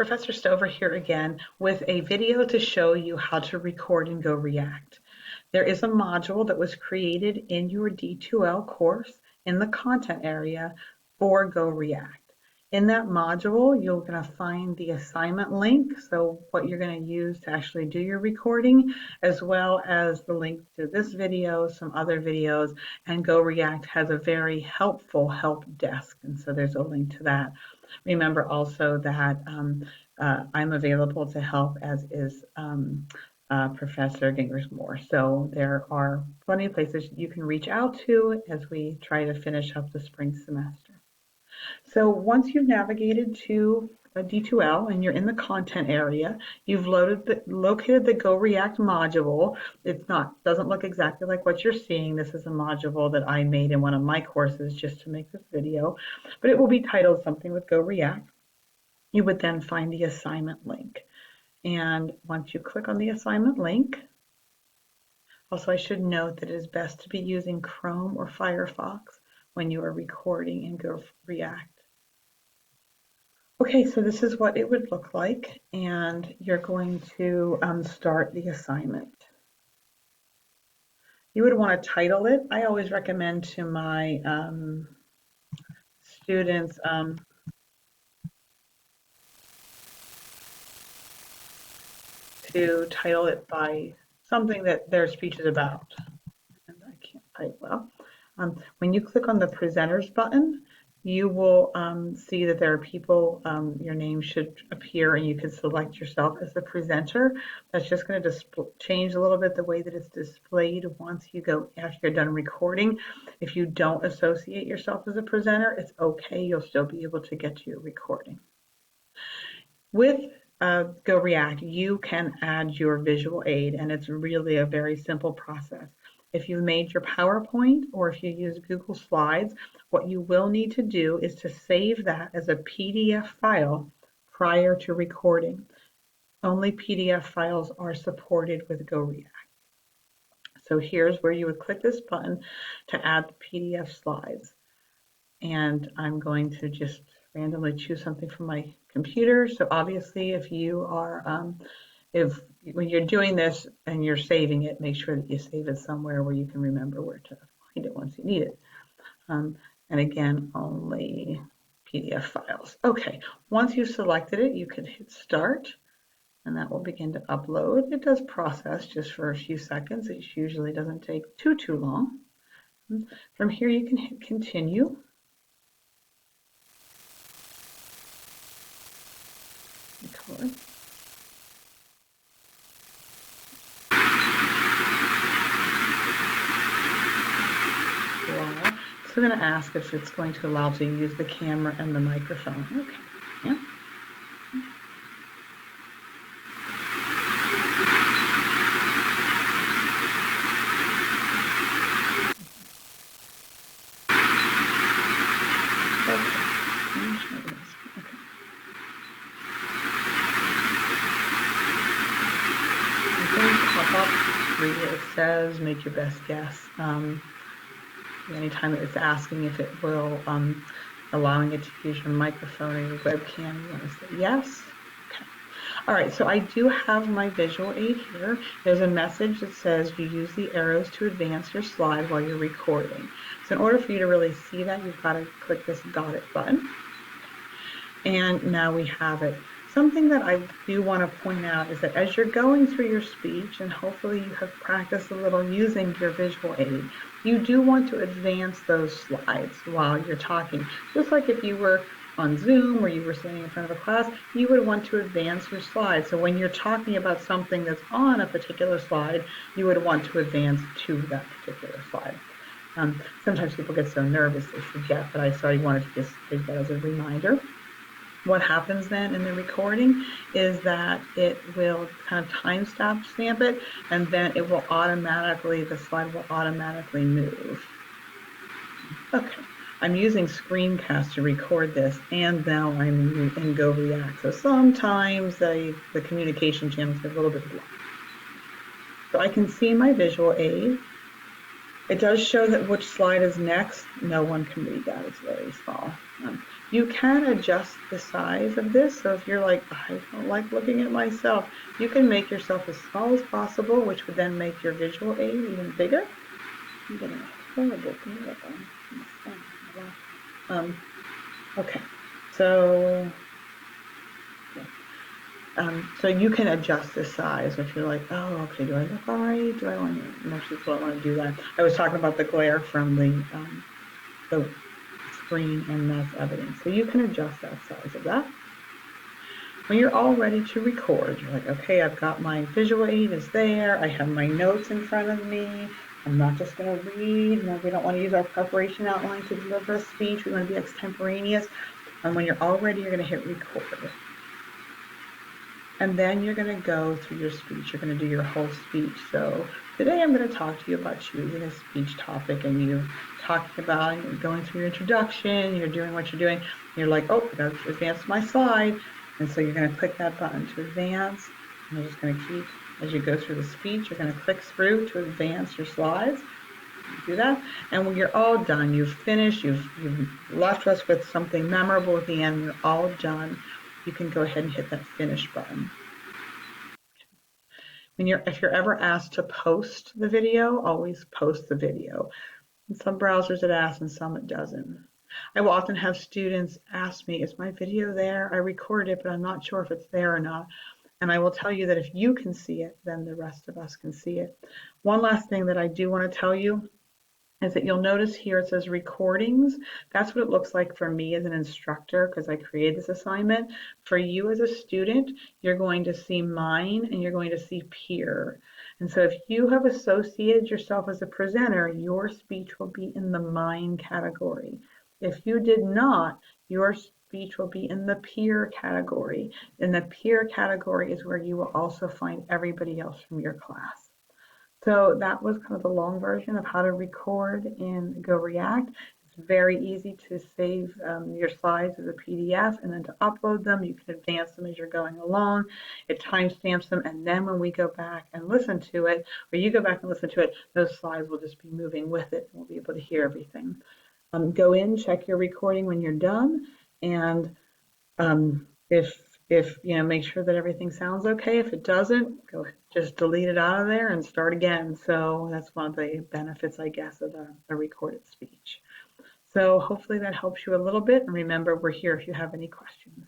Professor Stover here again with a video to show you how to record in Go React. There is a module that was created in your D2L course in the content area for Go React. In that module, you're going to find the assignment link, so what you're going to use to actually do your recording, as well as the link to this video, some other videos, and Go React has a very helpful help desk, and so there's a link to that. Remember also that I'm available to help, as is Professor Gingersmore. So there are plenty of places you can reach out to as we try to finish up the spring semester. So once you've navigated to D2L and you're in the content area, you've located the Go React module. Doesn't look exactly like what you're seeing. This is a module that I made in one of my courses just to make this video, but it will be titled something with Go React. You would then find the assignment link. And once you click on the assignment link, also I should note that it is best to be using Chrome or Firefox when you are recording in Go React. Okay, so this is what it would look like, and you're going to start the assignment. You would want to title it. I always recommend to my students to title it by something that their speech is about. And I can't type well. When you click on the presenters button, you will see that there are people, your name should appear, and you can select yourself as the presenter. That's just going to change a little bit the way that it's displayed once you after you're done recording. If you don't associate yourself as a presenter, it's okay. You'll still be able to get to your recording. With Go React, you can add your visual aid, and it's really a very simple process. If you made your PowerPoint or if you use Google Slides, what you will need to do is to save that as a PDF file prior to recording. Only PDF files are supported with Go React. So here's where you would click this button to add the PDF slides. And I'm going to just randomly choose something from my computer. So obviously if you are when you're doing this and you're saving it, make sure that you save it somewhere where you can remember where to find it once you need it. And again, only PDF files. Okay, once you've selected it, you can hit start, and that will begin to upload. It does process just for a few seconds. It usually doesn't take too long. From here, you can hit continue. Record. So I'm going to ask if it's going to allow to use the camera and the microphone. Okay. Yeah. Pop up, read what it says, make your best guess. Anytime it's asking if it will, allowing it to use your microphone or your webcam, you want to say yes. Okay. All right, so I do have my visual aid here. There's a message that says you use the arrows to advance your slide while you're recording. So in order for you to really see that, you've got to click this Got It button. And now we have it. Something that I do want to point out is that as you're going through your speech, and hopefully you have practiced a little using your visual aid, you do want to advance those slides while you're talking. Just like if you were on Zoom or you were standing in front of a class, you would want to advance your slides. So when you're talking about something that's on a particular slide, you would want to advance to that particular slide. Sometimes people get so nervous they forget, but I wanted to just take that as a reminder. What happens then in the recording is that it will kind of timestamp it, and then it will the slide will automatically move. Okay, I'm using Screencast to record this, and now I'm in Go React. So sometimes the communication channels get a little bit blocked. So I can see my visual aid. It does show that which slide is next. No one can read that, it's very small. You can adjust the size of this. So if you're like, I don't like looking at myself, you can make yourself as small as possible, which would then make your visual aid even bigger. I'm getting a horrible glare on this thing. Okay, so yeah. So you can adjust the size if you're like, oh, okay, do I look all right? Do I want to, most people don't want to do that. I was talking about the glare from the screen, and that's evidence. So you can adjust that size of that. When you're all ready to record, you're like, okay, I've got my visual aid is there. I have my notes in front of me. I'm not just going to read. You know, we don't want to use our preparation outline to deliver a speech. We want to be extemporaneous. And when you're all ready, you're going to hit record. And then you're going to go through your speech. You're going to do your whole speech. So today I'm going to talk to you about choosing a speech topic, and you talking about, you're going through your introduction, you're doing what you're doing. You're like, oh, I got to advance my slide. And so you're going to click that button to advance. And you're just going to keep, as you go through the speech, you're going to click through to advance your slides. Do that. And when you're all done, you've finished, you've left us with something memorable at the end, you're all done, you can go ahead and hit that finish button. If you're ever asked to post the video, always post the video. In some browsers it asks, and some it doesn't. I will often have students ask me, is my video there? I recorded it, but I'm not sure if it's there or not. And I will tell you that if you can see it, then the rest of us can see it. One last thing that I do want to tell you is that you'll notice here it says recordings. That's what it looks like for me as an instructor, because I created this assignment. For you as a student, you're going to see mine and you're going to see peer. And so if you have associated yourself as a presenter, your speech will be in the mine category. If you did not, your speech will be in the peer category. And the peer category is where you will also find everybody else from your class. So that was kind of the long version of how to record in Go React. It's very easy to save your slides as a PDF and then to upload them. You can advance them as you're going along. It timestamps them, and then when we go back and listen to it, or you go back and listen to it, those slides will just be moving with it, and we'll be able to hear everything. Go in, check your recording when you're done, and if you know, make sure that everything sounds okay. If it doesn't, go just delete it out of there and start again. So that's one of the benefits, I guess, of a recorded speech. So hopefully that helps you a little bit. And remember, we're here if you have any questions.